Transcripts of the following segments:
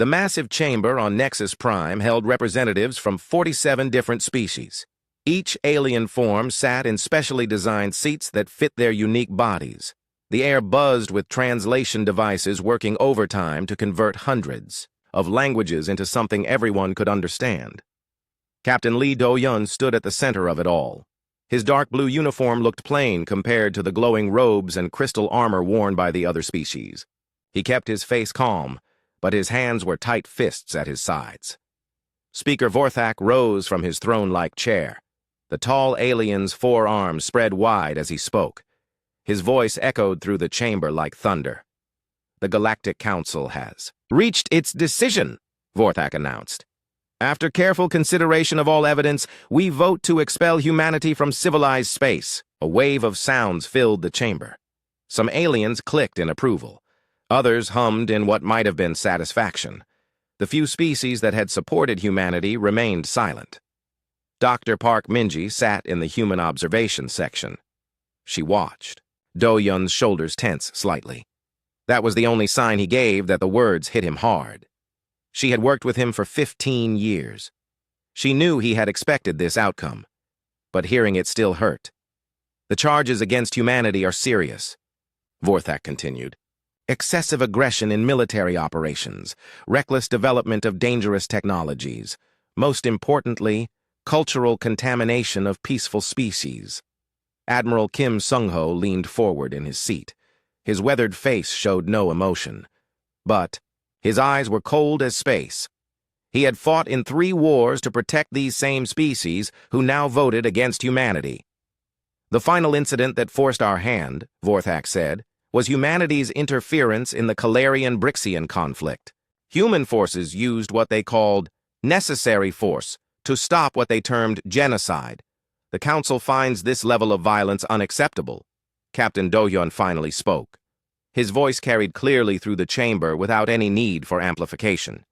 The massive chamber on Nexus Prime held representatives from 47 different species. Each alien form sat in specially designed seats that fit their unique bodies. The air buzzed with translation devices working overtime to convert hundreds of languages into something everyone could understand. Captain Lee Do-yun stood at the center of it all. His dark blue uniform looked plain compared to the glowing robes and crystal armor worn by the other species. He kept his face calm, but his hands were tight fists at his sides. Speaker Vorthak rose from his throne-like chair. The tall alien's forearms spread wide as he spoke. His voice echoed through the chamber like thunder. "The Galactic Council has reached its decision," Vorthak announced. "After careful consideration of all evidence, we vote to expel humanity from civilized space." A wave of sounds filled the chamber. Some aliens clicked in approval. Others hummed in what might have been satisfaction. The few species that had supported humanity remained silent. Dr. Park Minji sat in the human observation section. She watched. Do-yun's shoulders tense slightly. That was the only sign he gave that the words hit him hard. She had worked with him for 15 years. She knew he had expected this outcome, but hearing it still hurt. "The charges against humanity are serious," Vorthak continued. "Excessive aggression in military operations, reckless development of dangerous technologies, most importantly, cultural contamination of peaceful species." Admiral Kim Sung-ho leaned forward in his seat. His weathered face showed no emotion, but his eyes were cold as space. He had fought in 3 wars to protect these same species who now voted against humanity. "The final incident that forced our hand," Vorthak said, "was humanity's interference in the Calarian-Brixian conflict. Human forces used what they called necessary force to stop what they termed genocide. The Council finds this level of violence unacceptable." Captain Do-yun finally spoke. His voice carried clearly through the chamber without any need for amplification.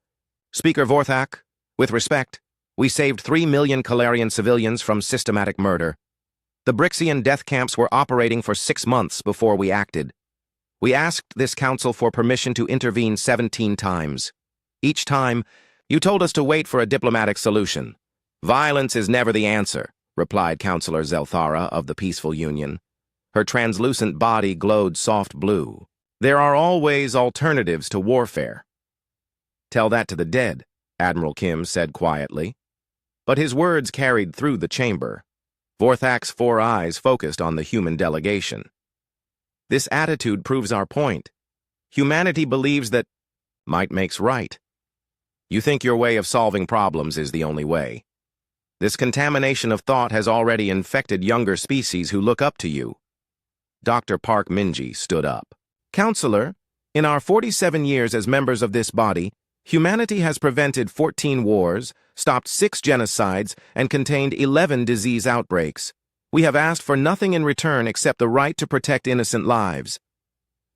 "Speaker Vorthak, with respect, we saved 3 million Calarian civilians from systematic murder. The Brixian death camps were operating for 6 months before we acted. We asked this council for permission to intervene 17 times. Each time, you told us to wait for a diplomatic solution. Violence is never the answer," replied Councillor Zelthara of the Peaceful Union. Her translucent body glowed soft blue. "There are always alternatives to warfare." "Tell that to the dead," Admiral Kim said quietly. But his words carried through the chamber. Vorthak's 4 eyes focused on the human delegation. "This attitude proves our point. Humanity believes that might makes right. You think your way of solving problems is the only way. This contamination of thought has already infected younger species who look up to you." Dr. Park Minji stood up. "Counselor, in our 47 years as members of this body, humanity has prevented 14 wars, stopped 6 genocides, and contained 11 disease outbreaks. We have asked for nothing in return except the right to protect innocent lives."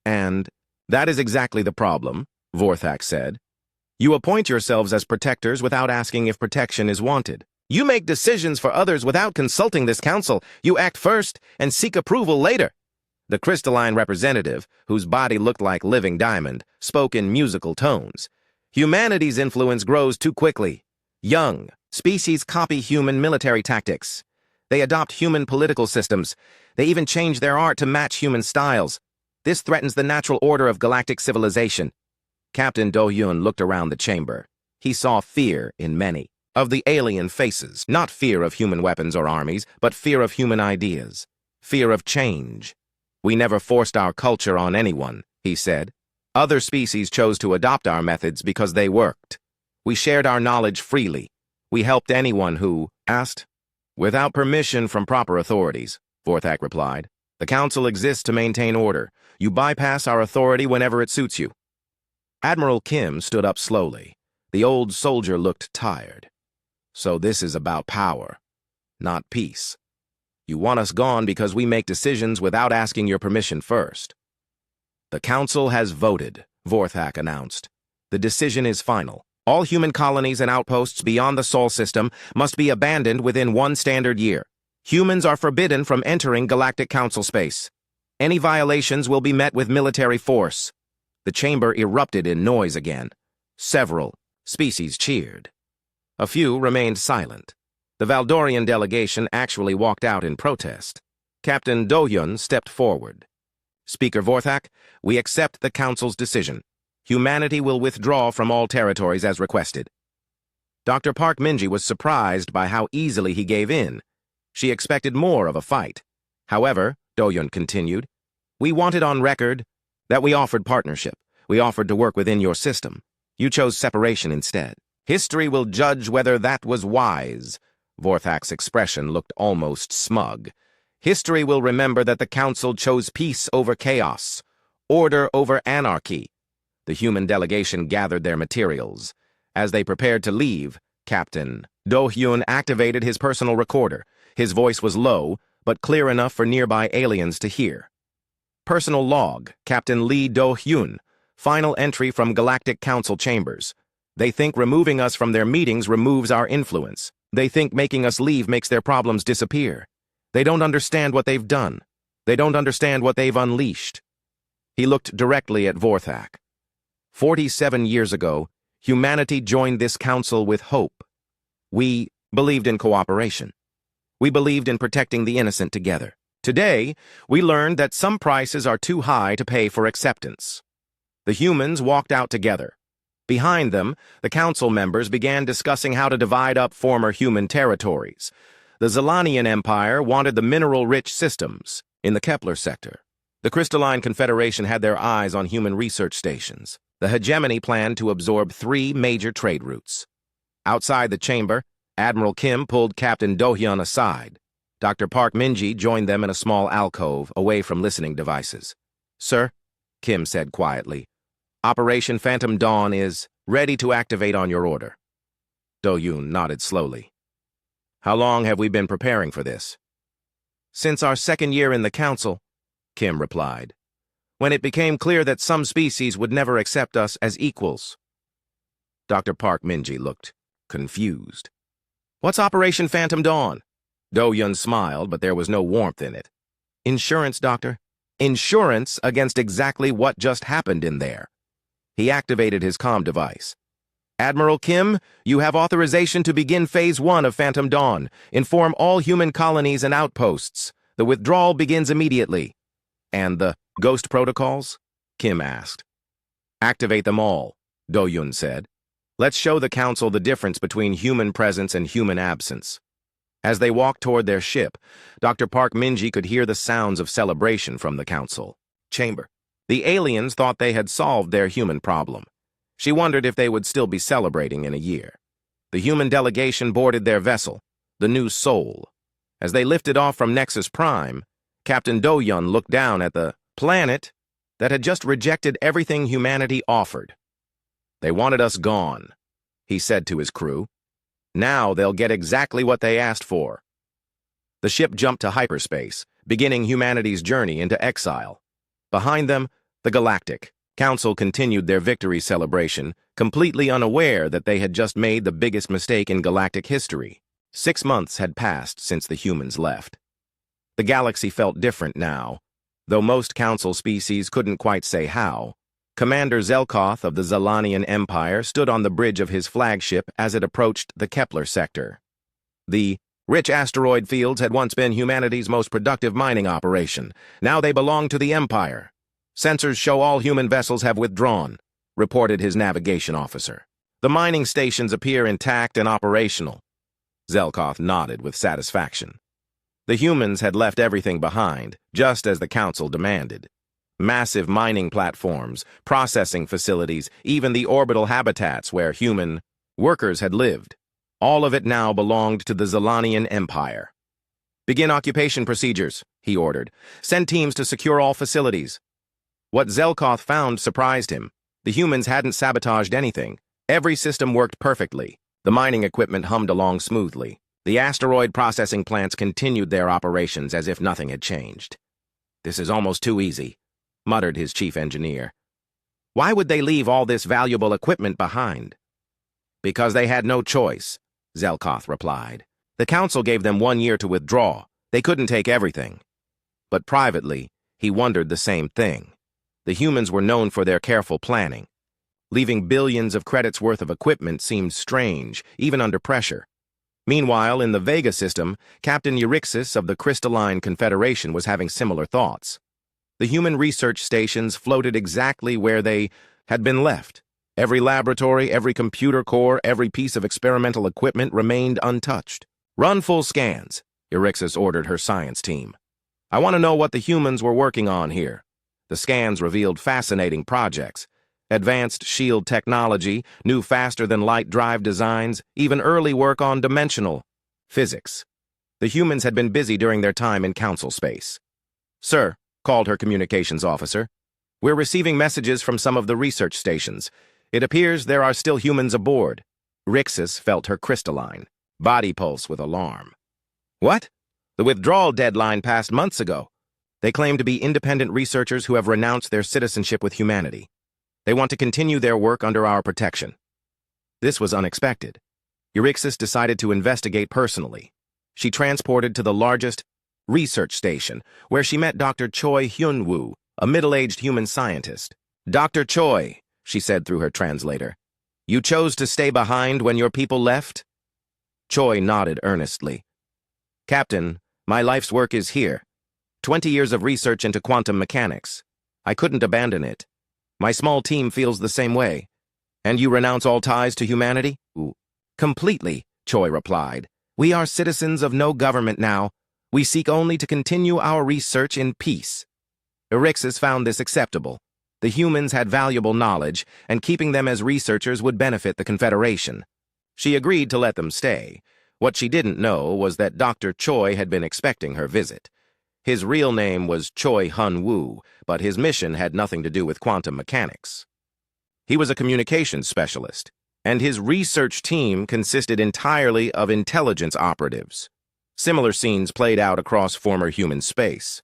"And that is exactly the problem," Vorthak said. "You appoint yourselves as protectors without asking if protection is wanted. You make decisions for others without consulting this council. You act first and seek approval later." The crystalline representative, whose body looked like living diamond, spoke in musical tones. "Humanity's influence grows too quickly. Young species copy human military tactics. They adopt human political systems. They even change their art to match human styles. This threatens the natural order of galactic civilization." Captain Do-yun looked around the chamber. He saw fear in many of the alien faces. Not fear of human weapons or armies, but fear of human ideas. Fear of change. "We never forced our culture on anyone," he said. "Other species chose to adopt our methods because they worked. We shared our knowledge freely. We helped anyone who asked." "Without permission from proper authorities," Vorthak replied. "The Council exists to maintain order. You bypass our authority whenever it suits you." Admiral Kim stood up slowly. The old soldier looked tired. "So this is about power, not peace. You want us gone because we make decisions without asking your permission first." "The Council has voted," Vorthak announced. "The decision is final. All human colonies and outposts beyond the Sol system must be abandoned within 1 standard year. Humans are forbidden from entering Galactic Council space. Any violations will be met with military force." The chamber erupted in noise again. Several species cheered. A few remained silent. The Valdorian delegation actually walked out in protest. Captain Do-hyun stepped forward. Speaker Vorthak, we accept the Council's decision. Humanity will withdraw from all territories as requested. Dr. Park Minji was surprised by how easily he gave in. She expected more of a fight. However, Do-hyun continued, we wanted on record that we offered partnership. We offered to work within your system. You chose separation instead. History will judge whether that was wise. Vorthak's expression looked almost smug. History will remember that the Council chose peace over chaos, order over anarchy. The human delegation gathered their materials. As they prepared to leave, Captain Do-hyun activated his personal recorder. His voice was low, but clear enough for nearby aliens to hear. Personal log, Captain Lee Do-hyun. Final entry from Galactic Council chambers. They think removing us from their meetings removes our influence. They think making us leave makes their problems disappear. They don't understand what they've done. They don't understand what they've unleashed. He looked directly at Vorthak. 47 years ago, humanity joined this council with hope. We believed in cooperation. We believed in protecting the innocent together. Today, we learned that some prices are too high to pay for acceptance. The humans walked out together. Behind them, the council members began discussing how to divide up former human territories. The Zalanian Empire wanted the mineral-rich systems in the Kepler sector. The Crystalline Confederation had their eyes on human research stations. The hegemony planned to absorb 3 major trade routes. Outside the chamber, Admiral Kim pulled Captain Do-hyun aside. Dr. Park Minji joined them in a small alcove away from listening devices. Sir, Kim said quietly, Operation Phantom Dawn is ready to activate on your order. Do-hyun nodded slowly. How long have we been preparing for this? Since our 2nd year in the Council, Kim replied, when it became clear that some species would never accept us as equals. Dr. Park Minji looked confused. What's Operation Phantom Dawn? Do-hyun smiled, but there was no warmth in it. Insurance, Doctor. Insurance against exactly what just happened in there. He activated his comm device. Admiral Kim, you have authorization to begin Phase 1 of Phantom Dawn. Inform all human colonies and outposts. The withdrawal begins immediately. And the ghost protocols? Kim asked. Activate them all, Do-hyun said. Let's show the Council the difference between human presence and human absence. As they walked toward their ship, Dr. Park Minji could hear the sounds of celebration from the Council chamber. The aliens thought they had solved their human problem. She wondered if they would still be celebrating in a year. The human delegation boarded their vessel, the New Soul. As they lifted off from Nexus Prime, Captain Do-hyun looked down at the planet that had just rejected everything humanity offered. They wanted us gone, he said to his crew. Now they'll get exactly what they asked for. The ship jumped to hyperspace, beginning humanity's journey into exile. Behind them, the Galactic Council continued their victory celebration, completely unaware that they had just made the biggest mistake in galactic history. 6 months had passed since the humans left. The galaxy felt different now, though most Council species couldn't quite say how. Commander Zelkoth of the Zalanian Empire stood on the bridge of his flagship as it approached the Kepler sector. The rich asteroid fields had once been humanity's most productive mining operation. Now they belong to the Empire. Sensors show all human vessels have withdrawn, reported his navigation officer. The mining stations appear intact and operational. Zelkoth nodded with satisfaction. The humans had left everything behind, just as the Council demanded. Massive mining platforms, processing facilities, even the orbital habitats where human workers had lived. All of it now belonged to the Zalanian Empire. Begin occupation procedures, he ordered. Send teams to secure all facilities. What Zelkoth found surprised him. The humans hadn't sabotaged anything. Every system worked perfectly. The mining equipment hummed along smoothly. The asteroid processing plants continued their operations as if nothing had changed. This is almost too easy, muttered his chief engineer. Why would they leave all this valuable equipment behind? Because they had no choice, Zelkoth replied. The Council gave them 1 year to withdraw. They couldn't take everything. But privately, he wondered the same thing. The humans were known for their careful planning. Leaving billions of credits worth of equipment seemed strange, even under pressure. Meanwhile, in the Vega system, Captain Euryxis of the Crystalline Confederation was having similar thoughts. The human research stations floated exactly where they had been left. Every laboratory, every computer core, every piece of experimental equipment remained untouched. "Run full scans," Euryxis ordered her science team. "I want to know what the humans were working on here." The scans revealed fascinating projects. Advanced shield technology, new faster-than-light drive designs, even early work on dimensional physics. The humans had been busy during their time in council space. "Sir," called her communications officer, "we're receiving messages from some of the research stations. It appears there are still humans aboard." Rixus felt her crystalline body pulse with alarm. "What? The withdrawal deadline passed months ago. They claim to be independent researchers who have renounced their citizenship with humanity. They want to continue their work under our protection." This was unexpected. Euryxis decided to investigate personally. She transported to the largest research station, where she met Dr. Choi Hyun-woo, a middle-aged human scientist. "Dr. Choi," she said through her translator, "you chose to stay behind when your people left?" Choi nodded earnestly. "Captain, my life's work is here. 20 years of research into quantum mechanics. I couldn't abandon it. My small team feels the same way. And you renounce all ties to humanity?" "Completely," Choi replied. "We are citizens of no government now. We seek only to continue our research in peace." Euryxis found this acceptable. The humans had valuable knowledge, and keeping them as researchers would benefit the Confederation. She agreed to let them stay. What she didn't know was that Dr. Choi had been expecting her visit. His real name was Choi Hun-woo, but his mission had nothing to do with quantum mechanics. He was a communications specialist, and his research team consisted entirely of intelligence operatives. Similar scenes played out across former human space.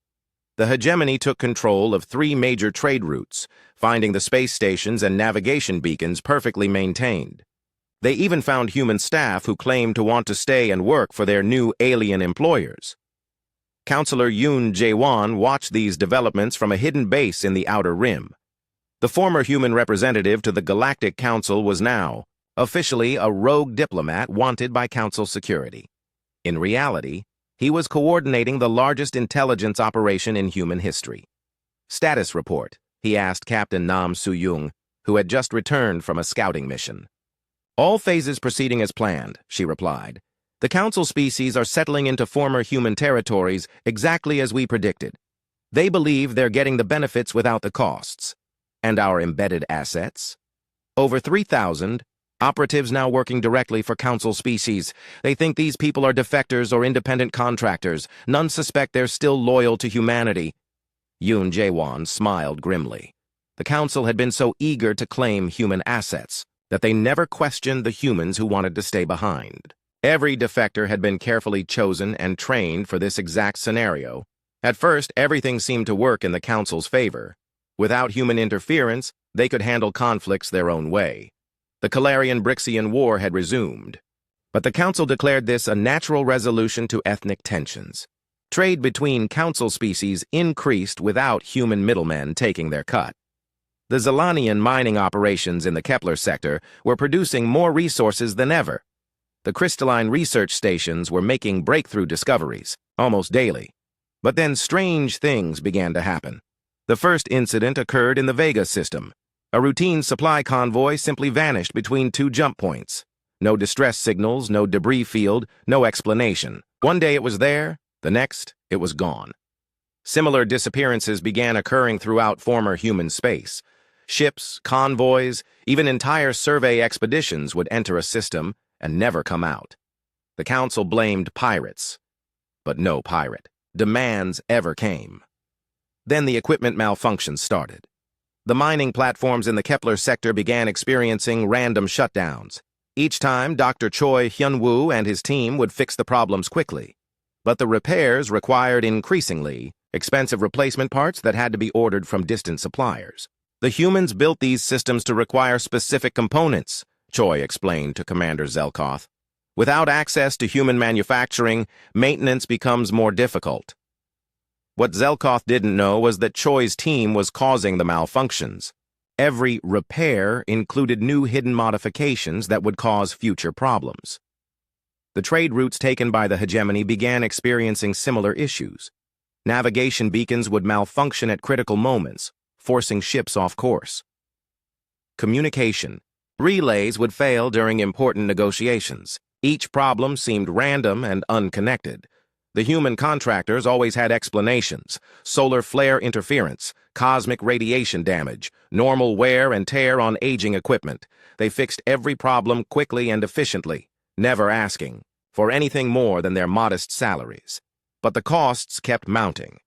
The hegemony took control of 3 major trade routes, finding the space stations and navigation beacons perfectly maintained. They even found human staff who claimed to want to stay and work for their new alien employers. Counselor Yoon Jae-won watched these developments from a hidden base in the Outer Rim. The former human representative to the Galactic Council was now, officially, a rogue diplomat wanted by Council security. In reality, he was coordinating the largest intelligence operation in human history. "Status report," he asked Captain Nam Soo-young, who had just returned from a scouting mission. "All phases proceeding as planned," she replied. "The Council species are settling into former human territories exactly as we predicted. They believe they're getting the benefits without the costs. And our embedded assets? Over 3,000 operatives now working directly for Council species. They think these people are defectors or independent contractors. None suspect they're still loyal to humanity." Yoon Jae-won smiled grimly. The Council had been so eager to claim human assets that they never questioned the humans who wanted to stay behind. Every defector had been carefully chosen and trained for this exact scenario. At first, everything seemed to work in the Council's favor. Without human interference, they could handle conflicts their own way. The Calarian-Brixian War had resumed. But the Council declared this a natural resolution to ethnic tensions. Trade between Council species increased without human middlemen taking their cut. The Zelanian mining operations in the Kepler sector were producing more resources than ever. The crystalline research stations were making breakthrough discoveries, almost daily. But then strange things began to happen. The first incident occurred in the Vega system. A routine supply convoy simply vanished between 2 jump points. No distress signals, no debris field, no explanation. One day it was there, the next it was gone. Similar disappearances began occurring throughout former human space. Ships, convoys, even entire survey expeditions would enter a system and never come out. The Council blamed pirates. But no pirate demands ever came. Then the equipment malfunctions started. The mining platforms in the Kepler sector began experiencing random shutdowns. Each time, Dr. Choi Hyun-woo and his team would fix the problems quickly. But the repairs required increasingly expensive replacement parts that had to be ordered from distant suppliers. The humans built these systems to require specific components, Choi explained to Commander Zelkoth. Without access to human manufacturing, maintenance becomes more difficult. What Zelkoth didn't know was that Choi's team was causing the malfunctions. Every repair included new hidden modifications that would cause future problems. The trade routes taken by the hegemony began experiencing similar issues. Navigation beacons would malfunction at critical moments, forcing ships off course. Communication. Relays would fail during important negotiations. Each problem seemed random and unconnected. The human contractors always had explanations: solar flare interference, cosmic radiation damage, normal wear and tear on aging equipment. They fixed every problem quickly and efficiently, never asking for anything more than their modest salaries. But the costs kept mounting.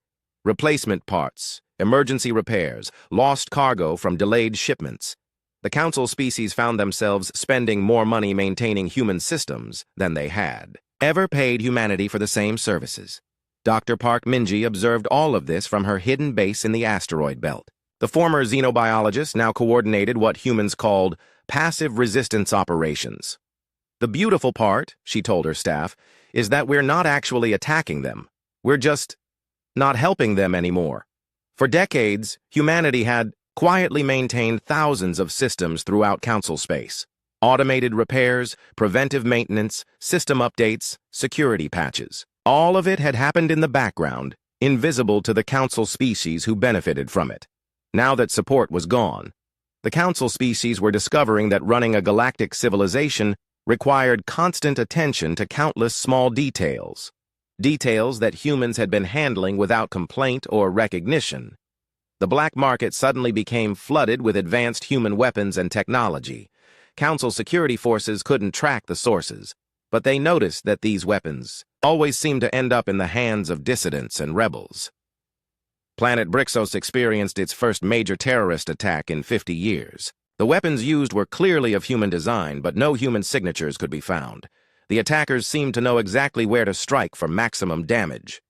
Replacement parts, emergency repairs, lost cargo from delayed shipments. The council species found themselves spending more money maintaining human systems than they had ever paid humanity for the same services. Dr. Park Minji observed all of this from her hidden base in the asteroid belt. The former xenobiologist now coordinated what humans called passive resistance operations. The beautiful part, she told her staff, is that we're not actually attacking them. We're just not helping them anymore. For decades, humanity had quietly maintained thousands of systems throughout council space. Automated repairs, preventive maintenance, system updates, security patches. All of it had happened in the background, invisible to the council species who benefited from it. Now that support was gone, the council species were discovering that running a galactic civilization required constant attention to countless small details. Details that humans had been handling without complaint or recognition. The black market suddenly became flooded with advanced human weapons and technology. Council security forces couldn't track the sources, but they noticed that these weapons always seemed to end up in the hands of dissidents and rebels. Planet Brixos experienced its first major terrorist attack in 50 years. The weapons used were clearly of human design, but no human signatures could be found. The attackers seemed to know exactly where to strike for maximum damage.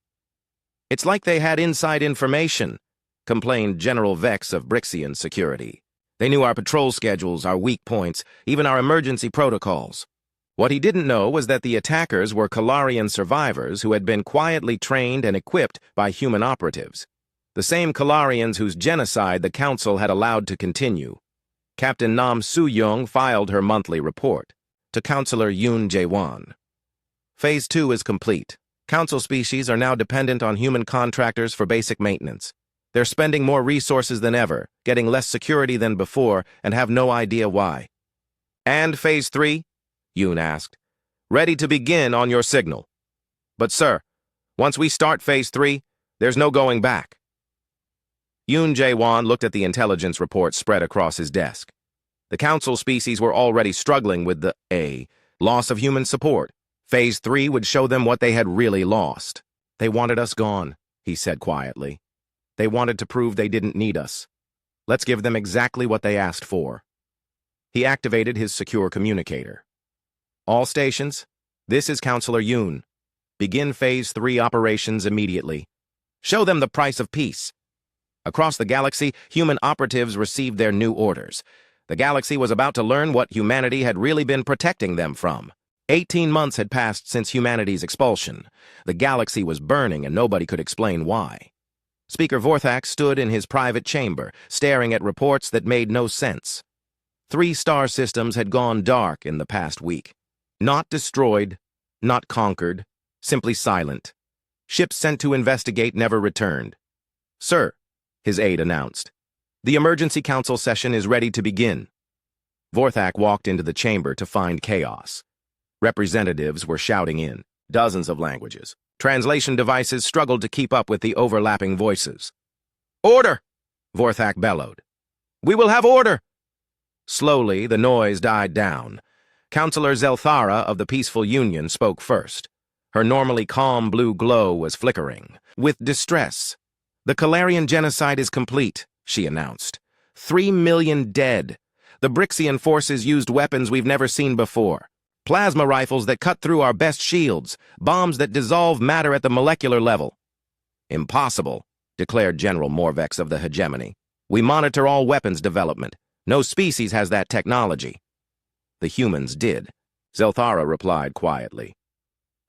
"It's like they had inside information," complained General Vex of Brixian security. "They knew our patrol schedules, our weak points, even our emergency protocols." What he didn't know was that the attackers were Kalarian survivors who had been quietly trained and equipped by human operatives. The same Kalarians whose genocide the Council had allowed to continue. Captain Nam Soo-young filed her monthly report to Counselor Yoon Jae-won. Phase 2 is complete. Council species are now dependent on human contractors for basic maintenance. They're spending more resources than ever, getting less security than before, and have no idea why. "And Phase 3? Yoon asked. "Ready to begin on your signal." "But sir, once we start Phase 3, there's no going back." Yoon Jae-won looked at the intelligence report spread across his desk. The council species were already struggling with the loss of human support. Phase 3 would show them what they had really lost. "They wanted us gone," he said quietly. "They wanted to prove they didn't need us. Let's give them exactly what they asked for." He activated his secure communicator. "All stations, this is Counselor Yoon. Begin Phase 3 operations immediately. Show them the price of peace." Across the galaxy, human operatives received their new orders. The galaxy was about to learn what humanity had really been protecting them from. 18 months had passed since humanity's expulsion. The galaxy was burning and nobody could explain why. Speaker Vorthak stood in his private chamber, staring at reports that made no sense. 3 star systems had gone dark in the past week. Not destroyed, not conquered, simply silent. Ships sent to investigate never returned. "Sir," his aide announced, "the emergency council session is ready to begin." Vorthak walked into the chamber to find chaos. Representatives were shouting in dozens of languages. Translation devices struggled to keep up with the overlapping voices. "Order!" Vorthak bellowed. "We will have order!" Slowly, the noise died down. Counselor Zelthara of the Peaceful Union spoke first. Her normally calm blue glow was flickering with distress. "The Kalarian genocide is complete," she announced. 3 million dead. The Brixian forces used weapons we've never seen before. Plasma rifles that cut through our best shields, bombs that dissolve matter at the molecular level. "Impossible," declared General Morvex of the hegemony. "We monitor all weapons development. No species has that technology." "The humans did," Zelthara replied quietly.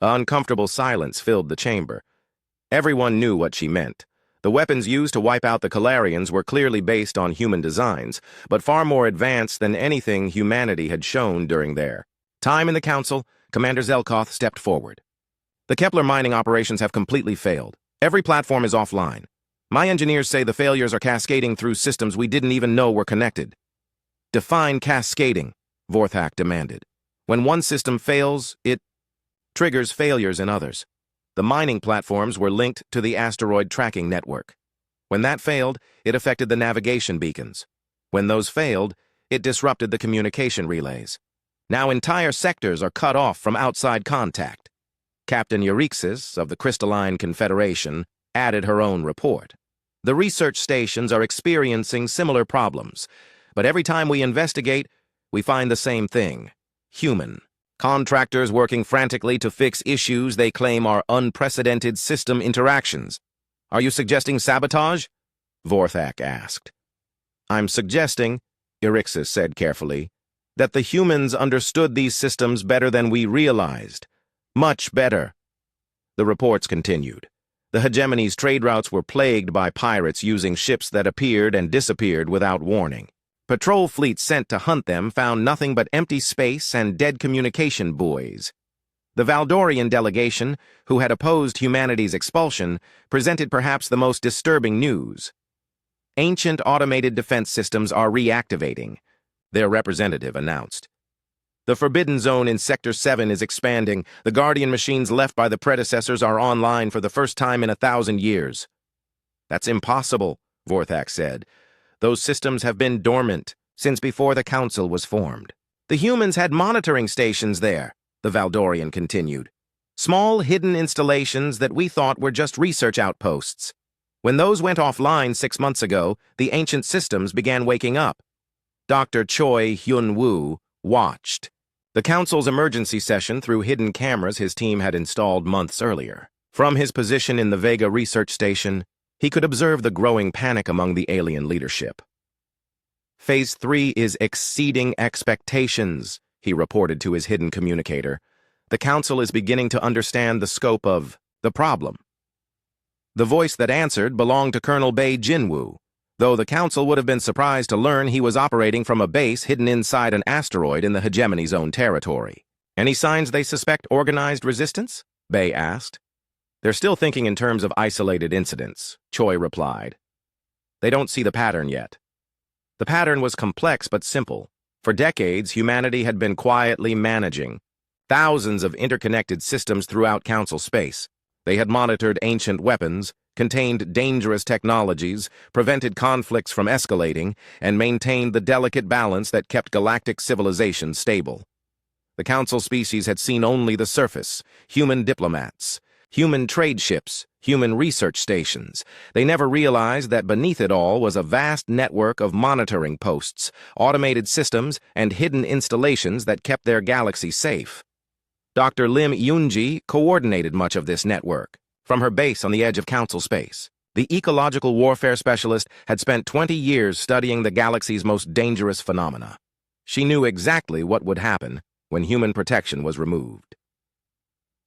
An uncomfortable silence filled the chamber. Everyone knew what she meant. The weapons used to wipe out the Calarians were clearly based on human designs, but far more advanced than anything humanity had shown during their time in the Council. Commander Zelkoth stepped forward. The Kepler mining operations have completely failed. Every platform is offline. My engineers say the failures are cascading through systems we didn't even know were connected. Define cascading, Vorthak demanded. When one system fails, it triggers failures in others. The mining platforms were linked to the asteroid tracking network. When that failed, it affected the navigation beacons. When those failed, it disrupted the communication relays. Now entire sectors are cut off from outside contact. Captain Eurixis of the Crystalline Confederation added her own report. The research stations are experiencing similar problems, but every time we investigate, we find the same thing: human. Contractors working frantically to fix issues they claim are unprecedented system interactions. Are you suggesting sabotage? Vorthak asked. I'm suggesting, Eurixis said carefully, that the humans understood these systems better than we realized. Much better. The reports continued. The hegemony's trade routes were plagued by pirates using ships that appeared and disappeared without warning. Patrol fleets sent to hunt them found nothing but empty space and dead communication buoys. The Valdorian delegation, who had opposed humanity's expulsion, presented perhaps the most disturbing news. Ancient automated defense systems are reactivating, their representative announced. The Forbidden Zone in Sector 7 is expanding. The Guardian machines left by the predecessors are online for the first time in 1,000 years. That's impossible, Vorthak said. Those systems have been dormant since before the Council was formed. The humans had monitoring stations there, the Valdorian continued. Small, hidden installations that we thought were just research outposts. When those went offline 6 months ago, the ancient systems began waking up. Dr. Choi Hyun-woo watched the Council's emergency session through hidden cameras his team had installed months earlier. From his position in the Vega research station, he could observe the growing panic among the alien leadership. Phase 3 is exceeding expectations, he reported to his hidden communicator. The Council is beginning to understand the scope of the problem. The voice that answered belonged to Colonel Bei Jinwoo, though the Council would have been surprised to learn he was operating from a base hidden inside an asteroid in the hegemony's own territory. Any signs they suspect organized resistance? Bei asked. They're still thinking in terms of isolated incidents, Choi replied. They don't see the pattern yet. The pattern was complex but simple. For decades, humanity had been quietly managing thousands of interconnected systems throughout Council space. They had monitored ancient weapons, contained dangerous technologies, prevented conflicts from escalating, and maintained the delicate balance that kept galactic civilization stable. The Council species had seen only the surface: human diplomats, human trade ships, human research stations. They never realized that beneath it all was a vast network of monitoring posts, automated systems, and hidden installations that kept their galaxy safe. Dr. Lim Yunji coordinated much of this network, from her base on the edge of Council space. The ecological warfare specialist had spent 20 years studying the galaxy's most dangerous phenomena. She knew exactly what would happen when human protection was removed.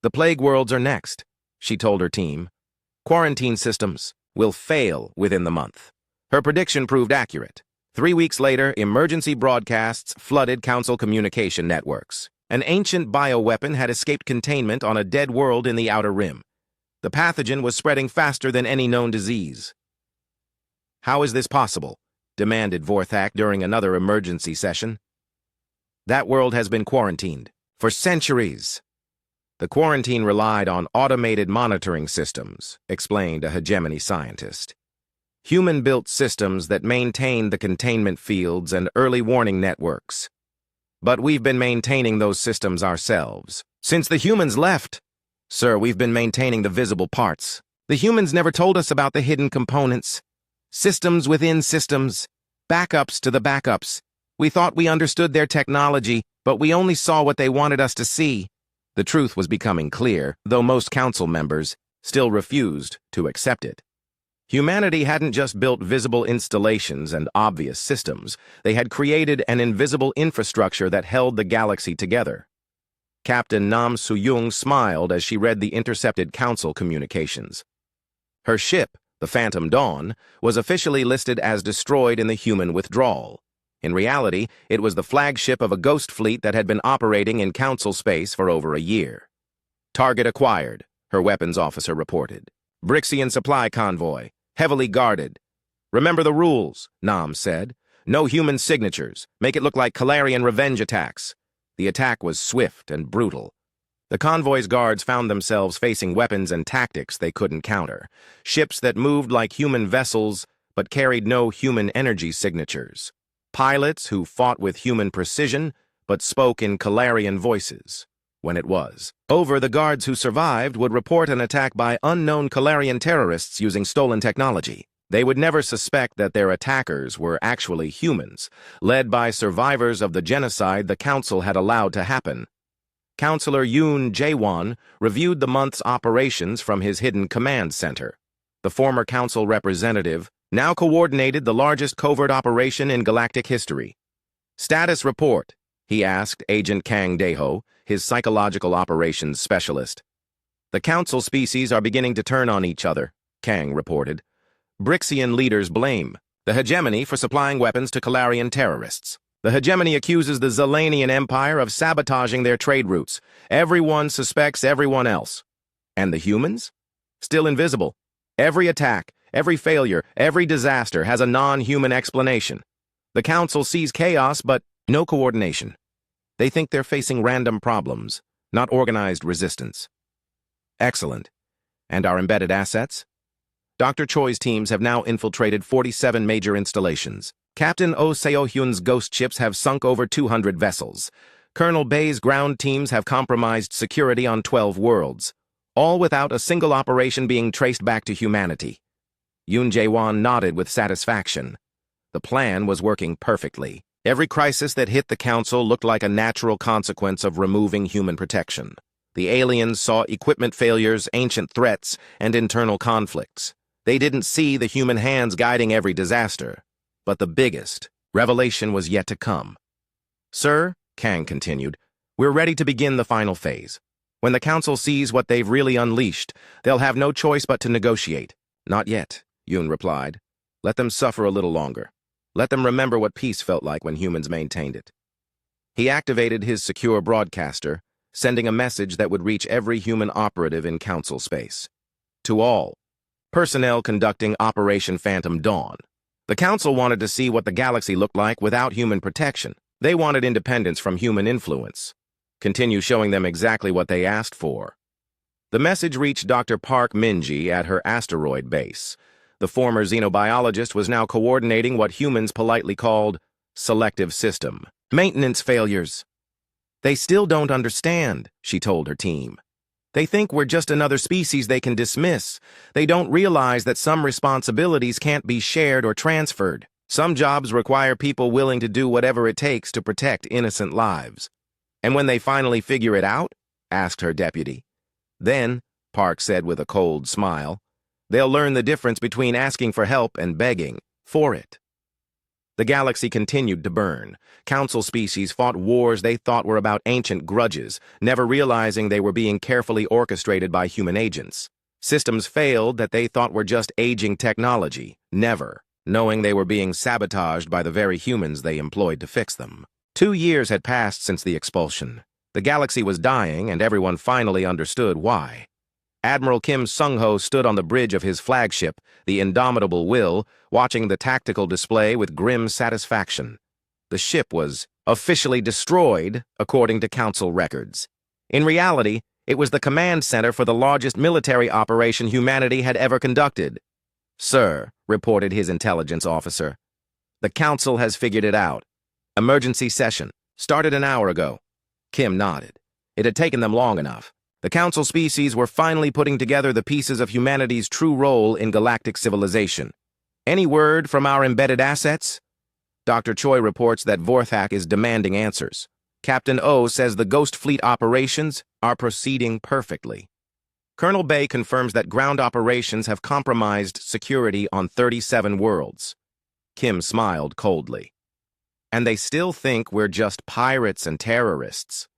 The plague worlds are next, she told her team. Quarantine systems will fail within the month. Her prediction proved accurate. 3 weeks later, emergency broadcasts flooded Council communication networks. An ancient bioweapon had escaped containment on a dead world in the Outer Rim. The pathogen was spreading faster than any known disease. How is this possible? Demanded Vorthak during another emergency session. That world has been quarantined for centuries. The quarantine relied on automated monitoring systems, explained a hegemony scientist. Human-built systems that maintained the containment fields and early warning networks. But we've been maintaining those systems ourselves. Since the humans left, sir, we've been maintaining the visible parts. The humans never told us about the hidden components. Systems within systems. Backups to the backups. We thought we understood their technology, but we only saw what they wanted us to see. The truth was becoming clear, though most Council members still refused to accept it. Humanity hadn't just built visible installations and obvious systems. They had created an invisible infrastructure that held the galaxy together. Captain Nam Soo-young smiled as she read the intercepted Council communications. Her ship The Phantom Dawn was officially listed as destroyed in the human withdrawal. In reality, it was the flagship of a ghost fleet that had been operating in Council space for over a year. Target acquired, her weapons officer reported. Brixian supply convoy, heavily guarded. Remember the rules, Nam said. No human signatures. Make it look like Calarian revenge attacks. The attack was swift and brutal. The convoy's guards found themselves facing weapons and tactics they couldn't counter. Ships that moved like human vessels but carried no human energy signatures. Pilots who fought with human precision but spoke in Calarian voices. When it was over, the guards who survived would report an attack by unknown Calarian terrorists using stolen technology. They would never suspect that their attackers were actually humans, led by survivors of the genocide the Council had allowed to happen. Counselor Yoon Jae-won reviewed the month's operations from his hidden command center. The former Council representative now coordinated the largest covert operation in galactic history. Status report, he asked Agent Kang Dae-ho, his psychological operations specialist. The Council species are beginning to turn on each other, Kang reported. Brixian leaders blame the hegemony for supplying weapons to Calarian terrorists. The hegemony accuses the Zelanian Empire of sabotaging their trade routes. Everyone suspects everyone else. And the humans? Still invisible. Every attack, every failure, every disaster has a non-human explanation. The Council sees chaos, but no coordination. They think they're facing random problems, not organized resistance. Excellent. And our embedded assets? Dr. Choi's teams have now infiltrated 47 major installations. Captain Oh Seo-hyun's ghost ships have sunk over 200 vessels. Colonel Bay's ground teams have compromised security on 12 worlds, all without a single operation being traced back to humanity. Yoon Jae-won nodded with satisfaction. The plan was working perfectly. Every crisis that hit the Council looked like a natural consequence of removing human protection. The aliens saw equipment failures, ancient threats, and internal conflicts. They didn't see the human hands guiding every disaster. But the biggest revelation was yet to come. Sir, Kang continued, we're ready to begin the final phase. When the Council sees what they've really unleashed, they'll have no choice but to negotiate. Not yet, Yoon replied. Let them suffer a little longer. Let them remember what peace felt like when humans maintained it. He activated his secure broadcaster, sending a message that would reach every human operative in Council space. To all personnel conducting Operation Phantom Dawn. The Council wanted to see what the galaxy looked like without human protection. They wanted independence from human influence. Continue showing them exactly what they asked for. The message reached Dr. Park Min-ji at her asteroid base. The former xenobiologist was now coordinating what humans politely called selective system maintenance failures. They still don't understand, she told her team. They think we're just another species they can dismiss. They don't realize that some responsibilities can't be shared or transferred. Some jobs require people willing to do whatever it takes to protect innocent lives. And when they finally figure it out? Asked her deputy. Then, Park said with a cold smile, they'll learn the difference between asking for help and begging for it. The galaxy continued to burn. Council species fought wars they thought were about ancient grudges, never realizing they were being carefully orchestrated by human agents. Systems failed that they thought were just aging technology, never knowing they were being sabotaged by the very humans they employed to fix them. 2 years had passed since the expulsion. The galaxy was dying, and everyone finally understood why. Admiral Kim Sung-ho stood on the bridge of his flagship, the Indomitable Will, watching the tactical display with grim satisfaction. The ship was officially destroyed, according to Council records. In reality, it was the command center for the largest military operation humanity had ever conducted. Sir, reported his intelligence officer, the Council has figured it out. Emergency session. Started an hour ago. Kim nodded. It had taken them long enough. The Council species were finally putting together the pieces of humanity's true role in galactic civilization. Any word from our embedded assets? Dr. Choi reports that Vorthak is demanding answers. Captain O says the Ghost Fleet operations are proceeding perfectly. Colonel Bay confirms that ground operations have compromised security on 37 worlds. Kim smiled coldly. And they still think we're just pirates and terrorists.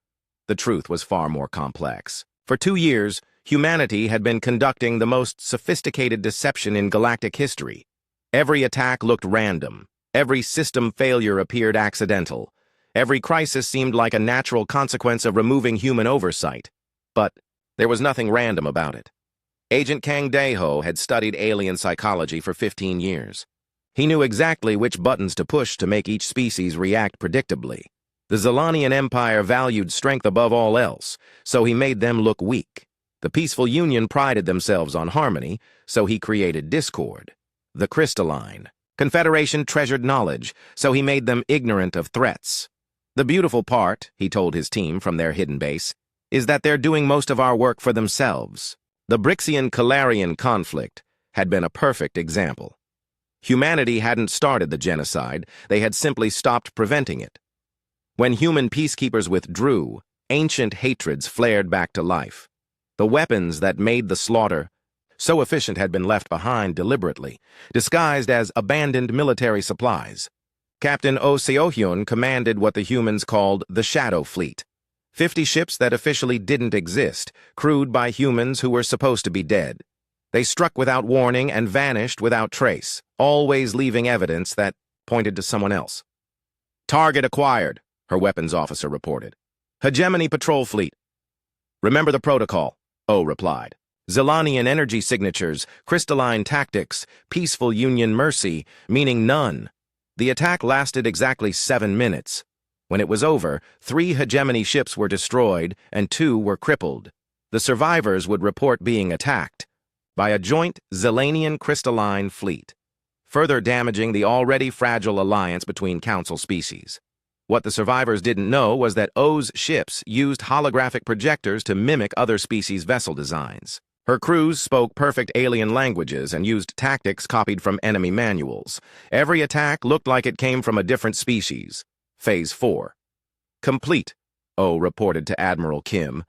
The truth was far more complex. For 2 years, humanity had been conducting the most sophisticated deception in galactic history. Every attack looked random. Every system failure appeared accidental. Every crisis seemed like a natural consequence of removing human oversight. But there was nothing random about it. Agent Kang Dae-ho had studied alien psychology for 15 years. He knew exactly which buttons to push to make each species react predictably. The Zilanian Empire valued strength above all else, so he made them look weak. The Peaceful Union prided themselves on harmony, so he created discord. The Crystalline Confederation treasured knowledge, so he made them ignorant of threats. The beautiful part, he told his team from their hidden base, is that they're doing most of our work for themselves. The Brixian-Kalarian conflict had been a perfect example. Humanity hadn't started the genocide, they had simply stopped preventing it. When human peacekeepers withdrew, ancient hatreds flared back to life. The weapons that made the slaughter so efficient had been left behind deliberately, disguised as abandoned military supplies. Captain Oh Seo-hyun commanded what the humans called the Shadow Fleet. 50 ships that officially didn't exist, crewed by humans who were supposed to be dead. They struck without warning and vanished without trace, always leaving evidence that pointed to someone else. "Target acquired," her weapons officer reported. "Hegemony Patrol Fleet." "Remember the protocol," Oh replied. "Zilanian energy signatures, crystalline tactics, peaceful union mercy, meaning none." The attack lasted exactly 7 minutes. When it was over, 3 hegemony ships were destroyed and 2 were crippled. The survivors would report being attacked by a joint Zilanian crystalline fleet, further damaging the already fragile alliance between Council species. What the survivors didn't know was that O's ships used holographic projectors to mimic other species' vessel designs. Her crews spoke perfect alien languages and used tactics copied from enemy manuals. Every attack looked like it came from a different species. Phase 4. Complete, O reported to Admiral Kim.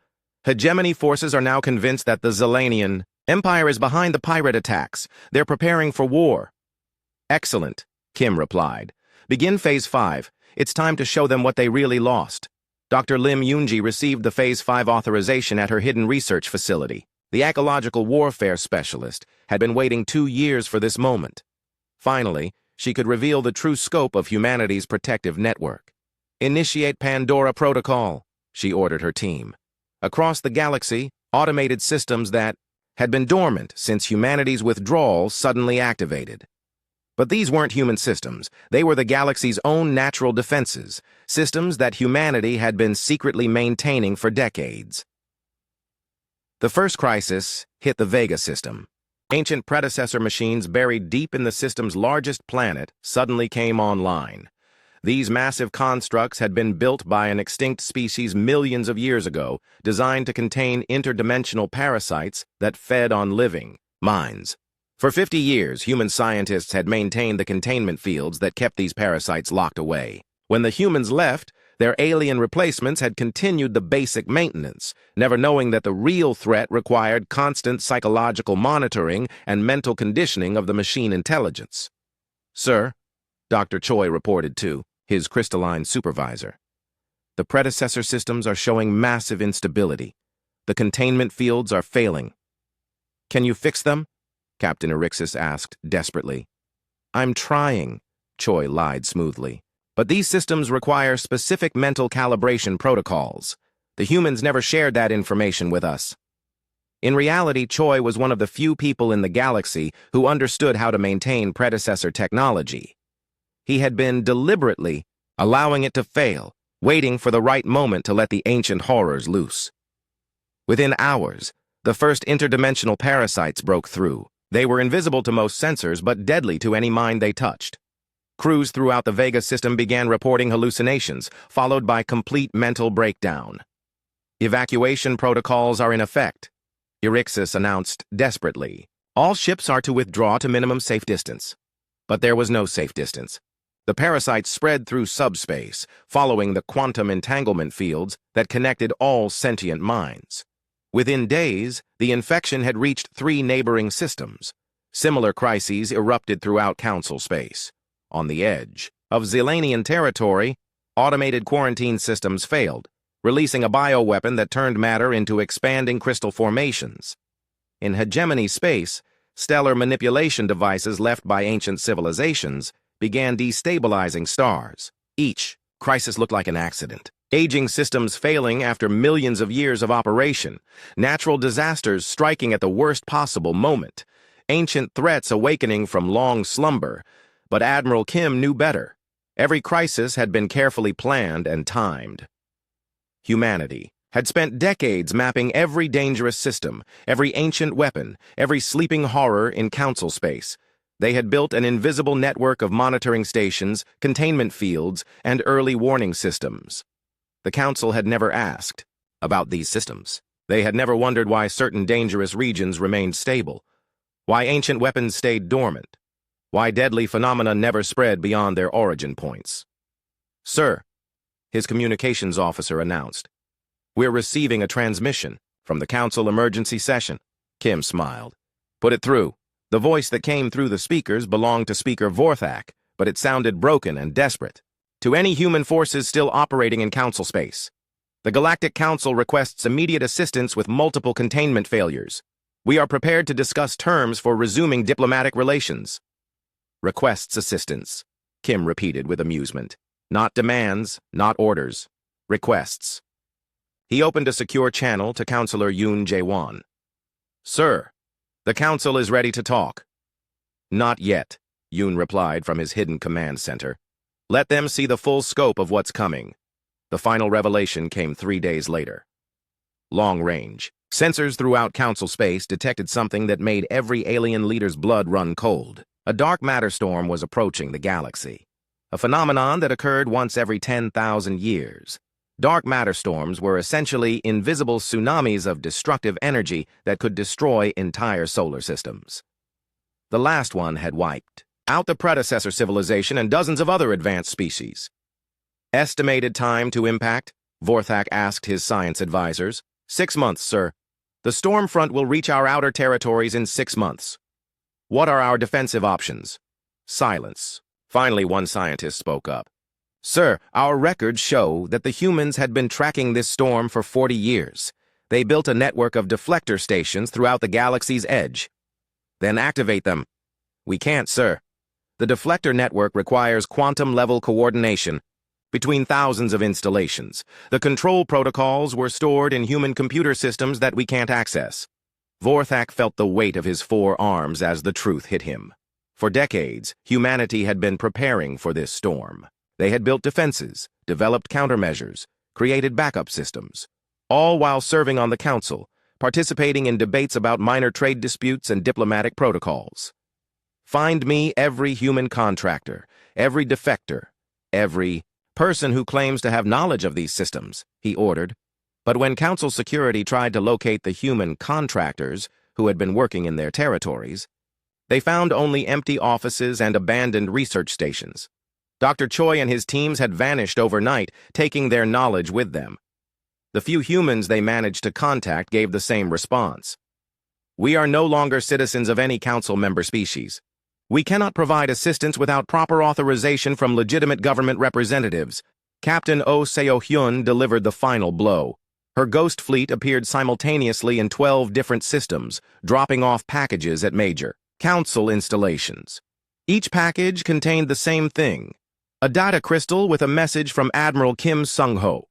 Hegemony forces are now convinced that the Zilanian Empire is behind the pirate attacks. They're preparing for war. Excellent, Kim replied. Begin Phase 5. It's time to show them what they really lost. Dr. Lim Yoonji received the Phase 5 authorization at her hidden research facility. The ecological warfare specialist had been waiting 2 years for this moment. Finally, she could reveal the true scope of humanity's protective network. "Initiate Pandora Protocol," she ordered her team. Across the galaxy, automated systems that had been dormant since humanity's withdrawal suddenly activated. But these weren't human systems. They were the galaxy's own natural defenses, systems that humanity had been secretly maintaining for decades. The first crisis hit the Vega system. Ancient predecessor machines buried deep in the system's largest planet suddenly came online. These massive constructs had been built by an extinct species millions of years ago, designed to contain interdimensional parasites that fed on living minds. For 50 years, human scientists had maintained the containment fields that kept these parasites locked away. When the humans left, their alien replacements had continued the basic maintenance, never knowing that the real threat required constant psychological monitoring and mental conditioning of the machine intelligence. "Sir," Dr. Choi reported to his crystalline supervisor, "the predecessor systems are showing massive instability. The containment fields are failing." "Can you fix them?" Captain Erixis asked desperately. "I'm trying," Choi lied smoothly. "But these systems require specific mental calibration protocols. The humans never shared that information with us." In reality, Choi was one of the few people in the galaxy who understood how to maintain predecessor technology. He had been deliberately allowing it to fail, waiting for the right moment to let the ancient horrors loose. Within hours, the first interdimensional parasites broke through. They were invisible to most sensors, but deadly to any mind they touched. Crews throughout the Vega system began reporting hallucinations, followed by complete mental breakdown. "Evacuation protocols are in effect," Erixis announced desperately. "All ships are to withdraw to minimum safe distance." But there was no safe distance. The parasites spread through subspace, following the quantum entanglement fields that connected all sentient minds. Within days, the infection had reached 3 neighboring systems. Similar crises erupted throughout Council space. On the edge of Zilanian territory, automated quarantine systems failed. releasing a bioweapon that turned matter into expanding crystal formations. In hegemony space, stellar manipulation devices left by ancient civilizations began destabilizing stars. Each crisis looked like an accident. Aging systems failing after millions of years of operation, natural disasters striking at the worst possible moment, ancient threats awakening from long slumber. But Admiral Kim knew better. Every crisis had been carefully planned and timed. Humanity had spent decades mapping every dangerous system, every ancient weapon, every sleeping horror in council space. They had built an invisible network of monitoring stations, containment fields, and early warning systems. The Council had never asked about these systems. They had never wondered why certain dangerous regions remained stable, why ancient weapons stayed dormant, why deadly phenomena never spread beyond their origin points. "Sir," his communications officer announced, "we're receiving a transmission from the Council emergency session." Kim smiled. "Put it through." The voice that came through the speakers belonged to Speaker Vorthak, but it sounded broken and desperate. "To any human forces still operating in Council space, the Galactic Council requests immediate assistance with multiple containment failures. We are prepared to discuss terms for resuming diplomatic relations." "Requests assistance," Kim repeated with amusement. "Not demands, not orders. Requests." He opened a secure channel to Counselor Yoon Jae-won. "Sir, the Council is ready to talk." "Not yet," Yoon replied from his hidden command center. "Let them see the full scope of what's coming." The final revelation came 3 days later. Long range. Sensors throughout Council space detected something that made every alien leader's blood run cold. A dark matter storm was approaching the galaxy, a phenomenon that occurred once every 10,000 years. Dark matter storms were essentially invisible tsunamis of destructive energy that could destroy entire solar systems. The last one had wiped out the predecessor civilization and dozens of other advanced species. "Estimated time to impact?" Vorthak asked his science advisors. 6 months, sir. The storm front will reach our outer territories in 6 months. "What are our defensive options?" Silence. Finally, one scientist spoke up. "Sir, our records show that the humans had been tracking this storm for 40 years. They built a network of deflector stations throughout the galaxy's edge." "Then activate them." "We can't, sir. The deflector network requires quantum-level coordination between thousands of installations. The control protocols were stored in human computer systems that we can't access." Vorthak felt the weight of his 4 arms as the truth hit him. For decades, humanity had been preparing for this storm. They had built defenses, developed countermeasures, created backup systems, all while serving on the Council, participating in debates about minor trade disputes and diplomatic protocols. "Find me every human contractor, every defector, every person who claims to have knowledge of these systems," he ordered. But when Council security tried to locate the human contractors who had been working in their territories, they found only empty offices and abandoned research stations. Dr. Choi and his teams had vanished overnight, taking their knowledge with them. The few humans they managed to contact gave the same response. "We are no longer citizens of any Council member species. We cannot provide assistance without proper authorization from legitimate government representatives." Captain Oh Seo-hyun delivered the final blow. Her ghost fleet appeared simultaneously in 12 different systems, dropping off packages at major Council installations. Each package contained the same thing: a data crystal with a message from Admiral Kim Sung-ho.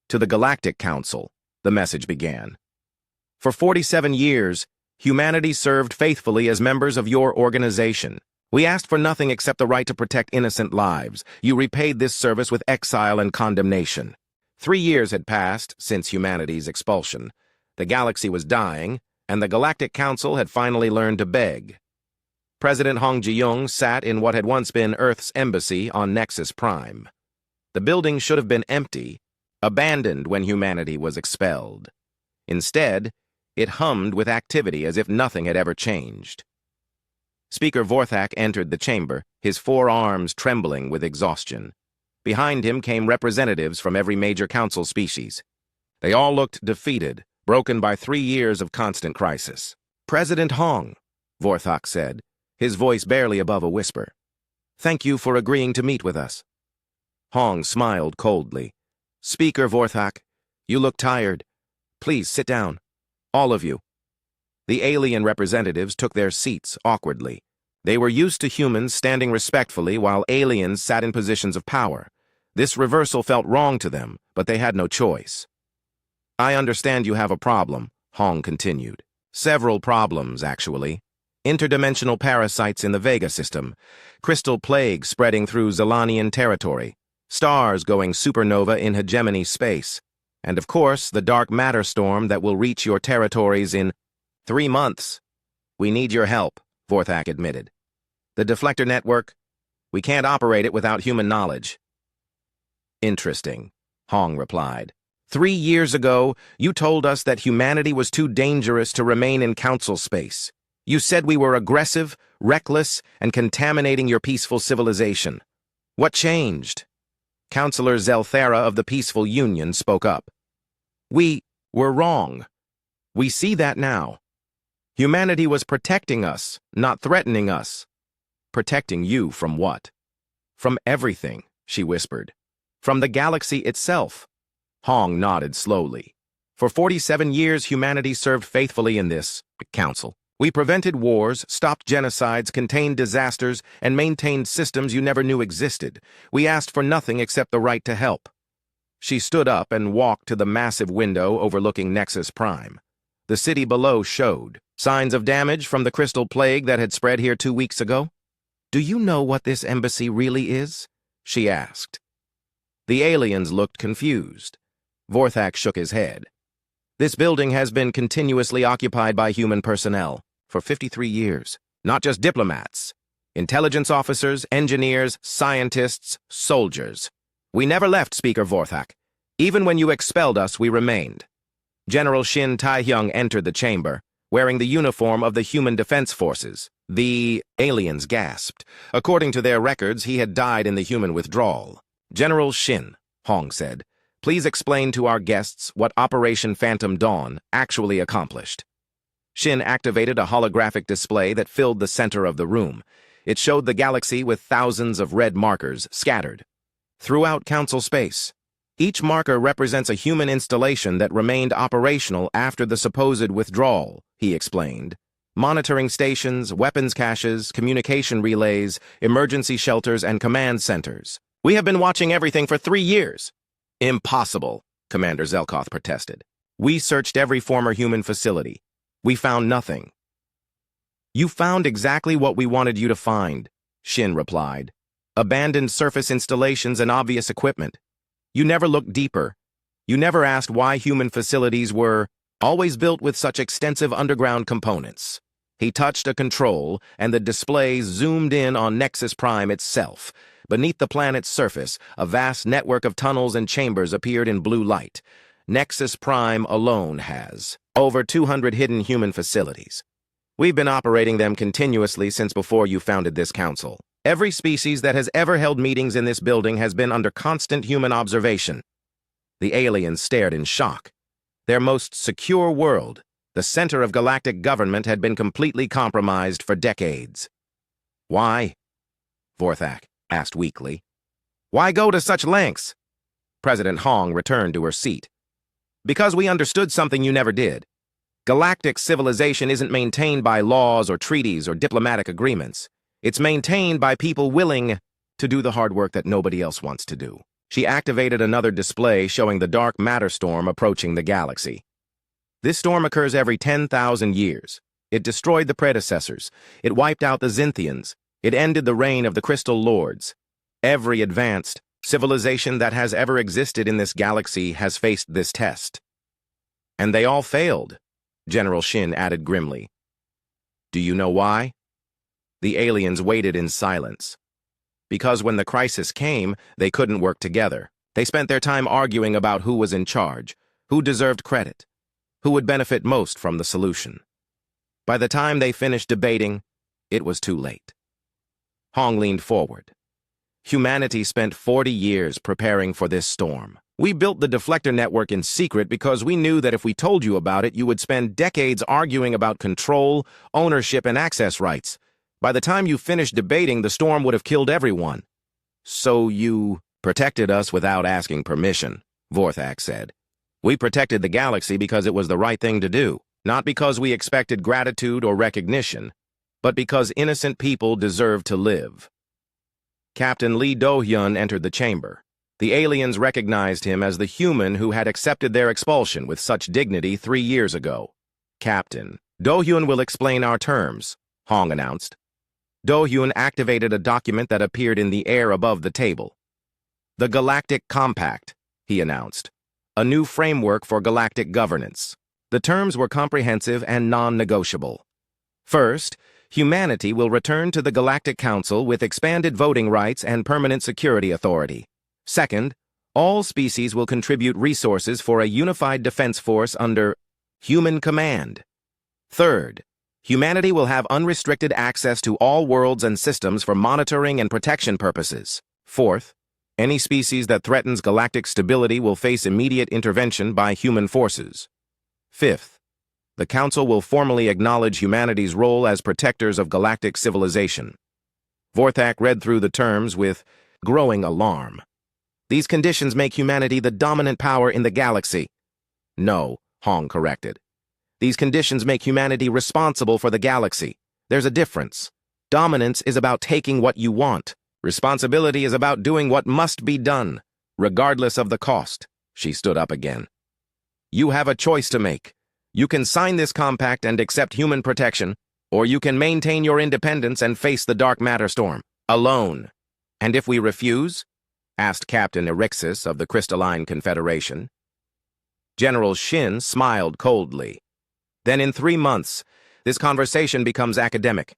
"To the Galactic Council," the message began. "For 47 years, humanity served faithfully as members of your organization. We asked for nothing except the right to protect innocent lives. You repaid this service with exile and condemnation. 3 years had passed since humanity's expulsion. The galaxy was dying, and the Galactic Council had finally learned to beg." President Hong Ji-young sat in what had once been Earth's embassy on Nexus Prime. The building should have been empty, abandoned when humanity was expelled. Instead, it hummed with activity as if nothing had ever changed. Speaker Vorthak entered the chamber, his 4 arms trembling with exhaustion. Behind him came representatives from every major council species. They all looked defeated, broken by 3 years of constant crisis. "President Hong," Vorthak said, his voice barely above a whisper, "thank you for agreeing to meet with us." Hong smiled coldly. "Speaker Vorthak, You look tired. Please sit down. All of you. The alien representatives took their seats awkwardly. They were used to humans standing respectfully while aliens sat in positions of power. This reversal felt wrong to them, but they had no choice. I understand you have a problem, Hong continued. Several problems, actually. Interdimensional parasites in the Vega system, crystal plague spreading through Zelanian territory, stars going supernova in hegemony space, and of course the dark matter storm that will reach your territories in 3 months. We need your help, Vorthak admitted. The deflector network, we can't operate it without human knowledge. Interesting, Hong replied. 3 years ago, you told us that humanity was too dangerous to remain in council space. You said we were aggressive, reckless, and contaminating your peaceful civilization. What changed? Councillor Zelthera of the Peaceful Union spoke up. We were wrong. We see that now. Humanity was protecting us, not threatening us. Protecting you from what? From everything, she whispered. From the galaxy itself. Hong nodded slowly. For 47 years, humanity served faithfully in this council. We prevented wars, stopped genocides, contained disasters, and maintained systems you never knew existed. We asked for nothing except the right to help. She stood up and walked to the massive window overlooking Nexus Prime. The city below showed signs of damage from the crystal plague that had spread here 2 weeks ago. Do you know what this embassy really is? She asked. The aliens looked confused. Vorthak shook his head. This building has been continuously occupied by human personnel for 53 years. Not just diplomats. Intelligence officers, engineers, scientists, soldiers. We never left, Speaker Vorthak. Even when you expelled us, we remained. General Shin Taehyung entered the chamber, wearing the uniform of the Human Defense Forces. The aliens gasped. According to their records, he had died in the human withdrawal. General Shin, Hong said, please explain to our guests what Operation Phantom Dawn actually accomplished. Shin activated a holographic display that filled the center of the room. It showed the galaxy with thousands of red markers scattered throughout council space. Each marker represents a human installation that remained operational after the supposed withdrawal, he explained. Monitoring stations, weapons caches, communication relays, emergency shelters, and command centers. We have been watching everything for 3 years. Impossible, Commander Zelkoth protested. We searched every former human facility. We found nothing. You found exactly what we wanted you to find, Shin replied. Abandoned surface installations and obvious equipment. You never looked deeper. You never asked why human facilities were always built with such extensive underground components. He touched a control, and the display zoomed in on Nexus Prime itself. Beneath the planet's surface, a vast network of tunnels and chambers appeared in blue light. Nexus Prime alone has over 200 hidden human facilities. We've been operating them continuously since before you founded this council. Every species that has ever held meetings in this building has been under constant human observation. The aliens stared in shock. Their most secure world, the center of galactic government, had been completely compromised for decades. Why? Vorthak asked weakly. Why go to such lengths? President Hong returned to her seat. Because we understood something you never did. Galactic civilization isn't maintained by laws or treaties or diplomatic agreements. It's maintained by people willing to do the hard work that nobody else wants to do. She activated another display showing the dark matter storm approaching the galaxy. This storm occurs every 10,000 years. It destroyed the predecessors. It wiped out the Zynthians. It ended the reign of the Crystal Lords. Every advanced civilization that has ever existed in this galaxy has faced this test. And they all failed, General Shin added grimly. Do you know why? The aliens waited in silence. Because when the crisis came, they couldn't work together. They spent their time arguing about who was in charge, who deserved credit, who would benefit most from the solution. By the time they finished debating, it was too late. Hong leaned forward. Humanity spent 40 years preparing for this storm. We built the deflector network in secret because we knew that if we told you about it, you would spend decades arguing about control, ownership, and access rights. By the time you finished debating, the storm would have killed everyone. So you protected us without asking permission, Vorthak said. We protected the galaxy because it was the right thing to do, not because we expected gratitude or recognition, but because innocent people deserve to live. Captain Lee Do-hyun entered the chamber. The aliens recognized him as the human who had accepted their expulsion with such dignity 3 years ago. Captain, Do-hyun will explain our terms, Hong announced. Do-hyun activated a document that appeared in the air above the table. The Galactic Compact, he announced. A new framework for galactic governance. The terms were comprehensive and non-negotiable. First, humanity will return to the Galactic Council with expanded voting rights and permanent security authority. Second, all species will contribute resources for a unified defense force under human command. Third, humanity will have unrestricted access to all worlds and systems for monitoring and protection purposes. Fourth, any species that threatens galactic stability will face immediate intervention by human forces. Fifth, the Council will formally acknowledge humanity's role as protectors of galactic civilization. Vorthak read through the terms with growing alarm. These conditions make humanity the dominant power in the galaxy. No, Hong corrected. These conditions make humanity responsible for the galaxy. There's a difference. Dominance is about taking what you want. Responsibility is about doing what must be done, regardless of the cost. She stood up again. You have a choice to make. You can sign this compact and accept human protection, or you can maintain your independence and face the dark matter storm, alone. And if we refuse? Asked Captain Erixis of the Crystalline Confederation. General Shin smiled coldly. Then in 3 months, this conversation becomes academic.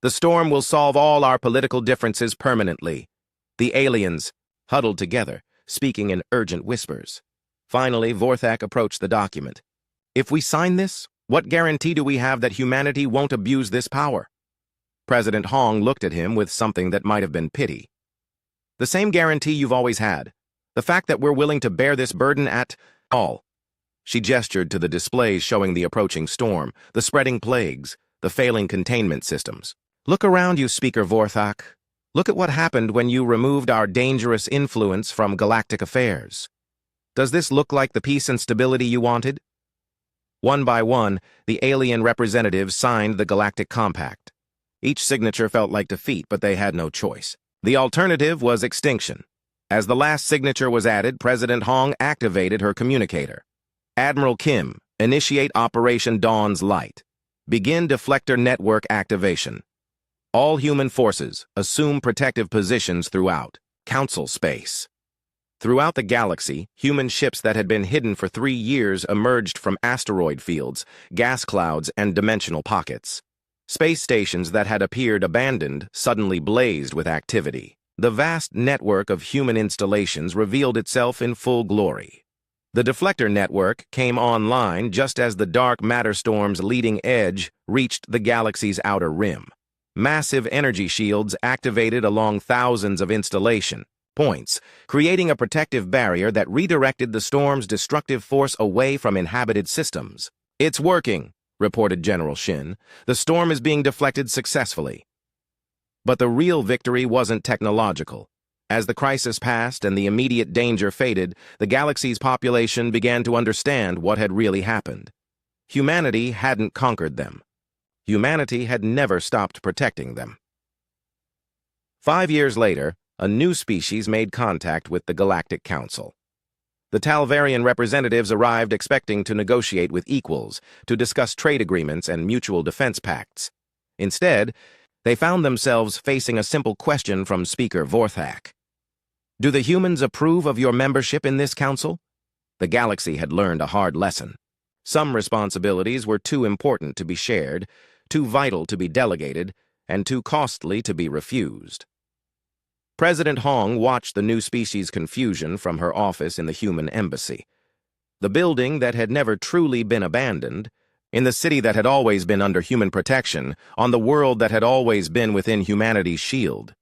The storm will solve all our political differences permanently. The aliens huddled together, speaking in urgent whispers. Finally, Vorthak approached the document. If we sign this, what guarantee do we have that humanity won't abuse this power? President Hong looked at him with something that might have been pity. The same guarantee you've always had. The fact that we're willing to bear this burden at all. She gestured to the displays showing the approaching storm, the spreading plagues, the failing containment systems. Look around you, Speaker Vorthak. Look at what happened when you removed our dangerous influence from galactic affairs. Does this look like the peace and stability you wanted? One by one, the alien representatives signed the Galactic Compact. Each signature felt like defeat, but they had no choice. The alternative was extinction. As the last signature was added, President Hong activated her communicator. Admiral Kim, initiate Operation Dawn's Light. Begin deflector network activation. All human forces assume protective positions throughout Council space. Throughout the galaxy, human ships that had been hidden for 3 years emerged from asteroid fields, gas clouds, and dimensional pockets. Space stations that had appeared abandoned suddenly blazed with activity. The vast network of human installations revealed itself in full glory. The deflector network came online just as the dark matter storm's leading edge reached the galaxy's outer rim. Massive energy shields activated along thousands of installation points, creating a protective barrier that redirected the storm's destructive force away from inhabited systems. It's working, reported General Shin. The storm is being deflected successfully. But the real victory wasn't technological. As the crisis passed and the immediate danger faded, the galaxy's population began to understand what had really happened. Humanity hadn't conquered them. Humanity had never stopped protecting them. 5 years later, a new species made contact with the Galactic Council. The Talvarian representatives arrived expecting to negotiate with equals, to discuss trade agreements and mutual defense pacts. Instead, they found themselves facing a simple question from Speaker Vorthak. Do the humans approve of your membership in this council? The galaxy had learned a hard lesson. Some responsibilities were too important to be shared, too vital to be delegated, and too costly to be refused. President Hong watched the new species' confusion from her office in the human embassy. The building that had never truly been abandoned, in the city that had always been under human protection, on the world that had always been within humanity's shield,